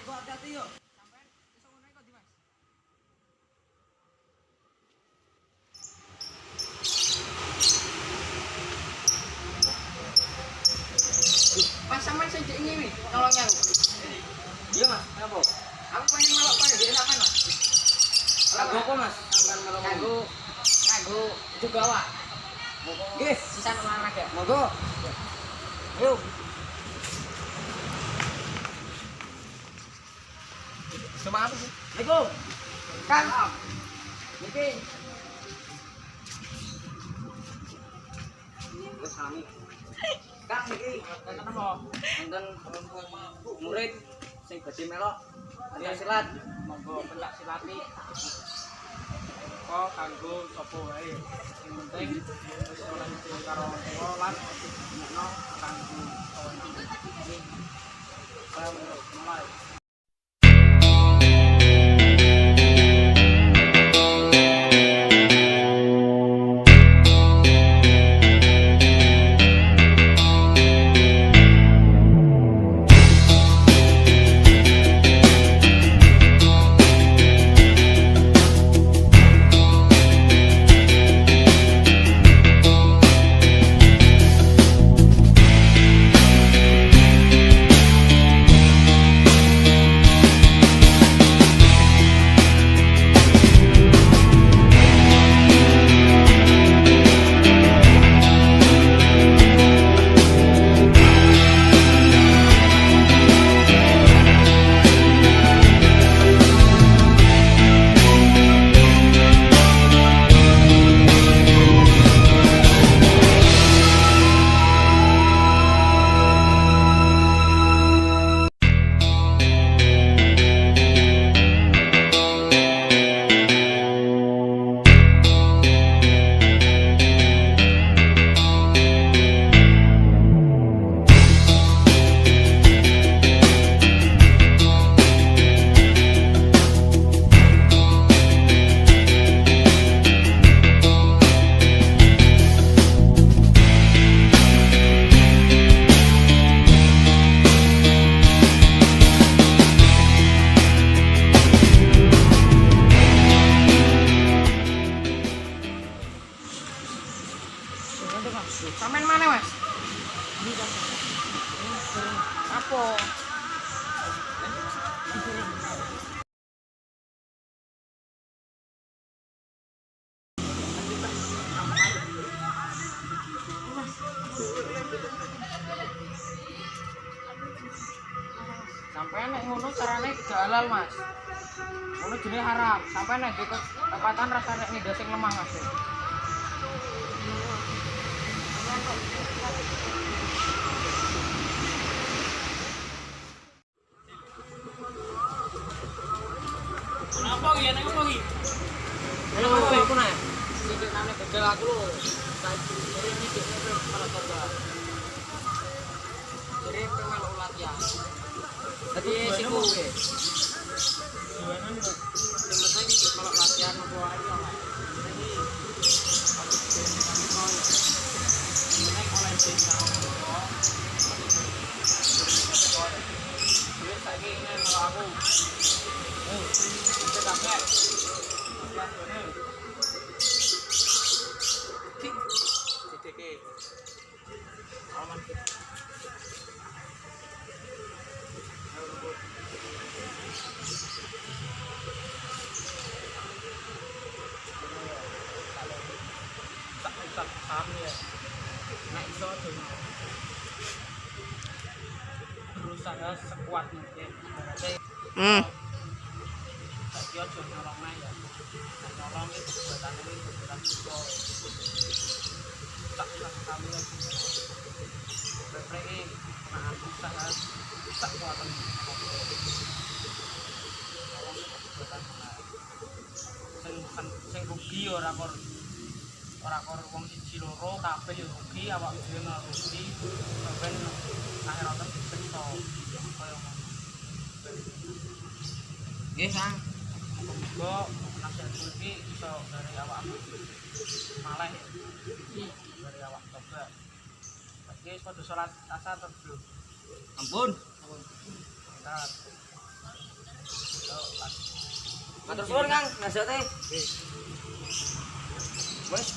kok hati-hati yo. Sampeyan iso ngono kok Di Mas. Mas sampeyan sing jek ngewi nolongnya aku. Iya mas, kenapa? Aku pengen melok pengen dhewe sampean Mas. Lagu apa mas? Sampai malam Nganggo juga wak. Nggih, Sisan olahraga. monggo. Yuk. Cuma apa sih? Assalamualaikum. Kang. Niki Wes sami. Kang niki wonten apa? wonten murid sing badhe melok pencak silat. Monggo pencak silati. Kok kanggo sapa wae. Sing penting wis oleh dhewe karo wong tuwa lan nyekno kanggo kawan iki. Saya mulai. Sampeyan mana Mas? Apa? Sampeyan nek ngono carane gak halal Mas. Ngono jenenge haram. Sampeyan nek ndek ketepatan rasane ngendhes sing lemah Mas. Kenapa iki nek apa iki? Lha apa iku nek? Sing nane begal aku lho. Saiki iki dikne kepala korban. Jadi pemelu latihan. Jadi sing kuwe. Jualan kok. Sing penting kalau latihan apa wae yo. Jadi penting oleh desa apa. Wis saiki ngene kalau aku. Kita dapat. Ya bener. CDK. Aman. Tak kami ya. Nek iso berusaha sekuat mungkin. Berarti Saiki aja nyolong ae ya. Nyolong iki buatan ini buatan kita. Tak kami ya. Berarti nah usaha tak kuatan. Sing rugi ora kor wong siji loro kabeh ya rugi awak dhewe rugi ben akhirate disiksa kaya ngono. Nggih, Sang. Muga nasihat iki iso dari awak maleh dari awak coba. Iki padha salat asar to, Bro. Ampun. Bentar. Matur suwun Kang, nasihate. Wes,